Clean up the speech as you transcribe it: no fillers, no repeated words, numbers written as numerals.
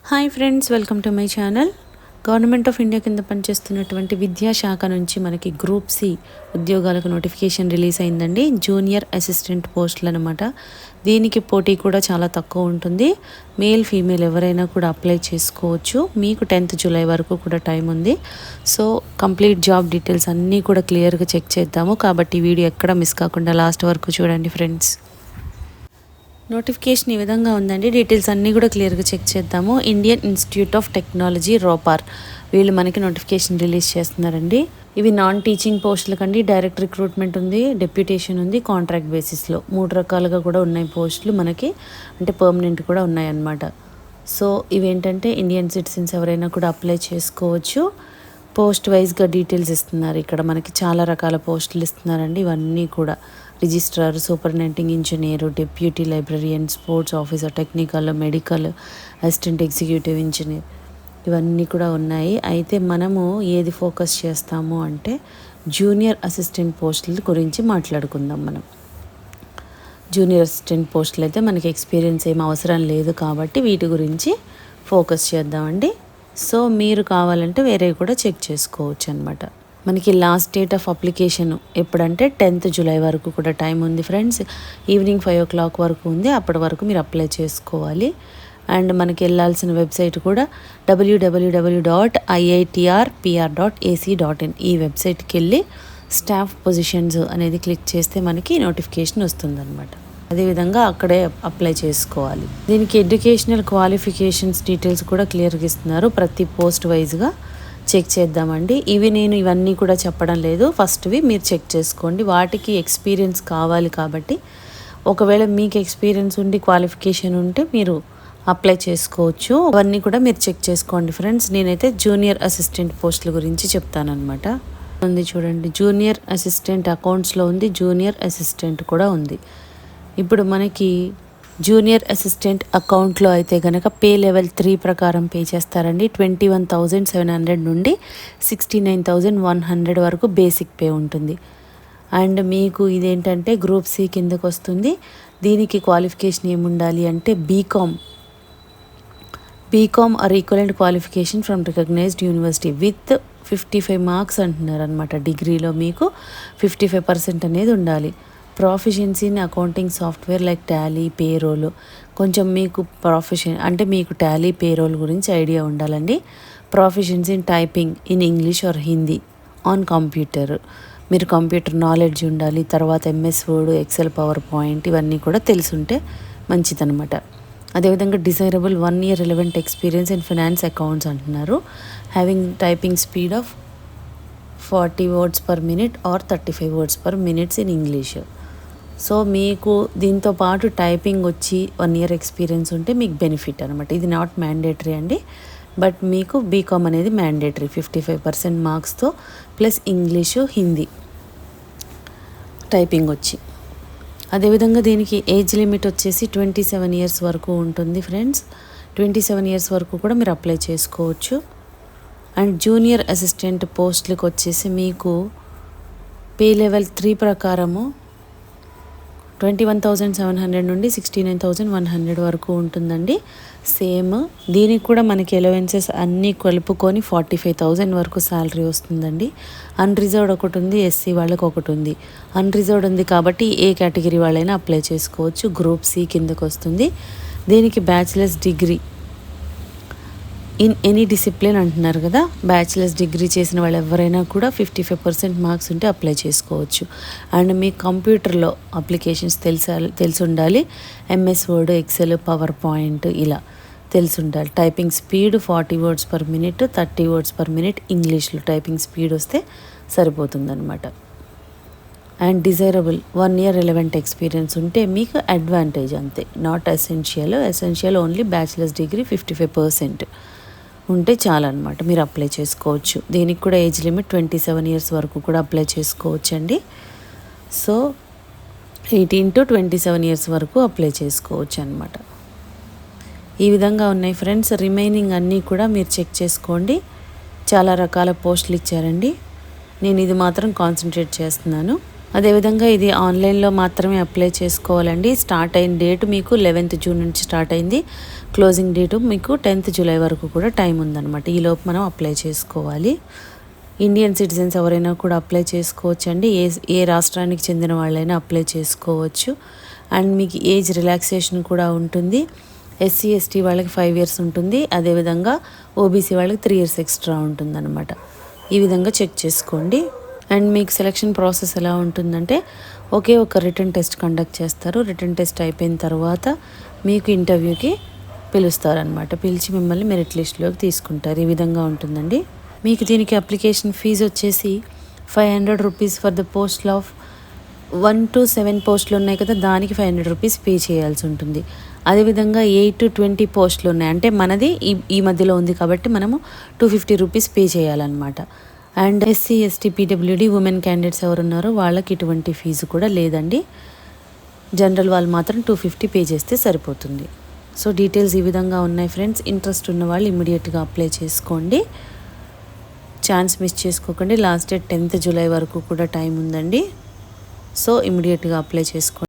Hi friends, welcome to my channel. Government of India కింద పనిచేస్తున్నటువంటి విద్యాశాఖ నుంచి మనకి గ్రూప్ సి ఉద్యోగాలకు నోటిఫికేషన్ రిలీజ్ అయిందండి. జూనియర్ అసిస్టెంట్ పోస్టులు అనమాట. దీనికి పోటీ కూడా చాలా తక్కువ ఉంటుంది. మేల్ ఫీమేల్ ఎవరైనా కూడా అప్లై చేసుకోవచ్చు. మీకు 10th జూలై వరకు కూడా టైం ఉంది. సో కంప్లీట్ జాబ్ డీటెయిల్స్ అన్నీ కూడా క్లియర్గా చెక్ చేద్దాము. కాబట్టి వీడియో ఎక్కడ మిస్ కాకుండా లాస్ట్ వరకు చూడండి ఫ్రెండ్స్. నోటిఫికేషన్ ఈ విధంగా ఉందండి. డీటెయిల్స్ అన్నీ కూడా క్లియర్గా చెక్ చేద్దాము. Indian institute of technology Ropar వీళ్ళు మనకి నోటిఫికేషన్ రిలీజ్ చేస్తున్నారండి. ఇవి నాన్ టీచింగ్ పోస్టులకండి. డైరెక్ట్ రిక్రూట్మెంట్ ఉంది, డెప్యూటేషన్ ఉంది, కాంట్రాక్ట్ బేసిస్లో 3 రకాలుగా కూడా ఉన్నాయి పోస్టులు మనకి. అంటే పర్మనెంట్ కూడా ఉన్నాయన్నమాట. సో ఇవేంటంటే ఇండియన్ సిటిజన్స్ ఎవరైనా కూడా అప్లై చేసుకోవచ్చు. పోస్ట్ వైజ్గా డీటెయిల్స్ ఇస్తున్నారు. ఇక్కడ మనకి చాలా రకాల పోస్టులు ఇస్తున్నారండి. ఇవన్నీ కూడా registrar, superintending engineer, deputy librarian, sports officer, technical, medical assistant, executive engineer ఇవన్నీ కూడా ఉన్నాయి. అయితే మనము ఏది ఫోకస్ చేస్తాము అంటే జూనియర్ అసిస్టెంట్ పోస్టుల గురించి మాట్లాడుకుందాం. మనం జూనియర్ అసిస్టెంట్ పోస్టులు అయితే మనకి ఎక్స్పీరియన్స్ ఏం అవసరం లేదు కాబట్టి వీటి గురించి ఫోకస్ చేద్దామండి. సో మీరు కావాలంటే వేరే కూడా చెక్ చేసుకోవచ్చు అనమాట. మనకి లాస్ట్ డేట్ ఆఫ్ అప్లికేషన్ ఎప్పుడంటే 10th జూలై వరకు కూడా టైం ఉంది ఫ్రెండ్స్. ఈవినింగ్ 5 o'clock వరకు ఉంది. అప్పటి వరకు మీరు అప్లై చేసుకోవాలి. అండ్ మనకి వెళ్ళాల్సిన వెబ్సైట్ కూడా www.iitrpr.ac.in ఈ వెబ్సైట్కి వెళ్ళి స్టాఫ్ పొజిషన్స్ అనేది క్లిక్ చేస్తే మనకి నోటిఫికేషన్ వస్తుందన్నమాట. అదేవిధంగా అక్కడే అప్లై చేసుకోవాలి. దీనికి ఎడ్యుకేషనల్ క్వాలిఫికేషన్స్ డీటెయిల్స్ కూడా క్లియర్గా ఇస్తున్నారు. ప్రతి పోస్ట్ వైజ్గా చెక్ చేద్దామండి. ఇవన్నీ కూడా చెప్పడం లేదు. ఫస్ట్వి మీరు చెక్ చేసుకోండి. వాటికి ఎక్స్పీరియన్స్ కావాలి కాబట్టి ఒకవేళ మీకు ఎక్స్పీరియన్స్ ఉండి క్వాలిఫికేషన్ ఉంటే మీరు అప్లై చేసుకోవచ్చు. అవన్నీ కూడా మీరు చెక్ చేసుకోండి ఫ్రెండ్స్. నేనైతే జూనియర్ అసిస్టెంట్ పోస్టుల గురించి చెప్తానమాట. ఉంది చూడండి, జూనియర్ అసిస్టెంట్ అకౌంట్స్లో ఉంది, జూనియర్ అసిస్టెంట్ కూడా ఉంది. ఇప్పుడు మనకి జూనియర్ అసిస్టెంట్ అకౌంట్లో అయితే కనుక పే లెవెల్ 3 ప్రకారం పే చేస్తారండి. 21,700 నుండి 69,100 వరకు బేసిక్ పే ఉంటుంది. అండ్ మీకు ఇదేంటంటే గ్రూప్ సి కిందకు వస్తుంది. దీనికి క్వాలిఫికేషన్ ఏముండాలి అంటే BCom or equivalent qualification from recognized university with 55 marks అంటున్నారు అనమాట. డిగ్రీలో మీకు 55% అనేది ఉండాలి. Proficiency in accounting software like Tally, payroll. కొంచెం మీకు మీకు టాలీ, పేరోల్ గురించి ఐడియా ఉండాలండి. Proficiency in typing in English or Hindi on computer. మీరు కంప్యూటర్ నాలెడ్జ్ ఉండాలి. తర్వాత MS word, XL, power point ఇవన్నీ కూడా తెలుసుంటే మంచిదన్నమాట. అదేవిధంగా desirable 1 year relevant experience in finance accounts అంటున్నారు. Having typing speed of 40 words per minute or 35 words per minute in English. So మీకు దీంతో పాటు టైపింగ్ వచ్చి 1 year ఎక్స్పీరియన్స్ ఉంటే మీకు బెనిఫిట్ అనమాట. ఇది నాట్ మ్యాండేటరీ అండి, బట్ మీకు బీకామ్ అనేది మ్యాండేటరీ 55% మార్క్స్తో ప్లస్ ఇంగ్లీషు, హిందీ టైపింగ్ వచ్చి. అదేవిధంగా దీనికి ఏజ్ లిమిట్ వచ్చేసి 27 years వరకు ఉంటుంది ఫ్రెండ్స్. 27 years వరకు కూడా మీరు అప్లై చేసుకోవచ్చు. అండ్ జూనియర్ అసిస్టెంట్ పోస్టులకు వచ్చేసి మీకు పే లెవెల్ 3 ప్రకారము 21,700 నుండి 69,100 వరకు ఉంటుందండి. సేమ్ దీనికి కూడా మనకి అలవెన్సెస్ అన్నీ కలుపుకొని 45,000 వరకు శాలరీ వస్తుందండి. అన్రిజర్వ్డ్ ఒకటి ఉంది, SC వాళ్ళకి ఒకటి ఉంది. అన్రిజర్వ్డ్ ఉంది కాబట్టి ఏ కేటగిరీ వాళ్ళైనా అప్లై చేసుకోవచ్చు. గ్రూప్ సి కిందకు వస్తుంది. దీనికి bachelors degree in any discipline అంటున్నారు కదా. బ్యాచిలర్స్ డిగ్రీ చేసిన వాళ్ళు ఎవరైనా కూడా 55% మార్క్స్ ఉంటే అప్లై చేసుకోవచ్చు. అండ్ మీ కంప్యూటర్లో అప్లికేషన్స్ తెలిసి ఉండాలి. MS word, XL, power point ఇలా తెలిసి ఉండాలి. Typing speed 40 words per minute, 30 words per minute ఇంగ్లీష్లో టైపింగ్ స్పీడ్ వస్తే సరిపోతుందన్నమాట. And desirable 1 year relevant experience ఉంటే మీకు అడ్వాంటేజ్ అంతే, not essential only bachelor's degree 55% ఉంటే చాలన్నమాట. మీరు అప్లై చేసుకోవచ్చు. దీనికి కూడా ఏజ్ లిమిట్ 27 years వరకు కూడా అప్లై చేసుకోవచ్చు అండి. సో 18 to 27 years వరకు అప్లై చేసుకోవచ్చు అనమాట. ఈ విధంగా ఉన్నాయి ఫ్రెండ్స్. రిమైనింగ్ అన్నీ కూడా మీరు చెక్ చేసుకోండి. చాలా రకాల పోస్టులు ఇచ్చారండి. నేను ఇది మాత్రం కాన్సన్ట్రేట్ చేస్తున్నాను. అదేవిధంగా ఇది ఆన్లైన్లో మాత్రమే అప్లై చేసుకోవాలండి. స్టార్ట్ అయిన డేట్ మీకు 11th జూన్ నుంచి స్టార్ట్ అయింది. క్లోజింగ్ డేటు మీకు 10th జూలై వరకు కూడా టైం ఉందన్నమాట. ఈలోపు మనం అప్లై చేసుకోవాలి. ఇండియన్ సిటిజన్స్ ఎవరైనా కూడా అప్లై చేసుకోవచ్చు అండి. ఏ రాష్ట్రానికి చెందిన వాళ్ళైనా అప్లై చేసుకోవచ్చు. అండ్ మీకు ఏజ్ రిలాక్సేషన్ కూడా ఉంటుంది. ఎస్సీ ఎస్టీ వాళ్ళకి 5 years ఉంటుంది. అదేవిధంగా ఓబీసీ వాళ్ళకి 3 years ఎక్స్ట్రా ఉంటుందన్నమాట. ఈ విధంగా చెక్ చేసుకోండి. అండ్ మీకు సెలక్షన్ ప్రాసెస్ ఎలా ఉంటుందంటే ఒకే ఒక రిటర్న్ టెస్ట్ కండక్ట్ చేస్తారు. రిటర్న్ టెస్ట్ అయిపోయిన తర్వాత మీకు ఇంటర్వ్యూకి పిలుస్తారనమాట. పిలిచి మిమ్మల్ని మెరిట్ లిస్ట్లోకి తీసుకుంటారు. ఈ విధంగా ఉంటుందండి. మీకు దీనికి అప్లికేషన్ ఫీజు వచ్చేసి 500 rupees for the post of 1 to 7 పోస్టులు ఉన్నాయి కదా, దానికి 500 రూపీస్ పే చేయాల్సి ఉంటుంది. అదేవిధంగా 8 to 20 పోస్టులు ఉన్నాయి అంటే మనది ఈ మధ్యలో ఉంది కాబట్టి మనము 250 రూపీస్ పే చేయాలన్నమాట. And SC ST PWD women candidates ఎవరున్నారో వాళ్ళకి ఇటువంటి ఫీజు కూడా లేదండి. జనరల్ వాళ్ళు మాత్రం 250 పే చేస్తే సరిపోతుంది. సో డీటెయిల్స్ ఈ విధంగా ఉన్నాయి ఫ్రెండ్స్. ఇంట్రెస్ట్ ఉన్న వాళ్ళు ఇమీడియట్గా అప్లై చేసుకోండి. ఛాన్స్ మిస్ చేసుకోకండి. లాస్ట్ డేట్ 10th జూలై వరకు కూడా టైం ఉందండి. సో ఇమీడియట్గా అప్లై చేసుకోండి.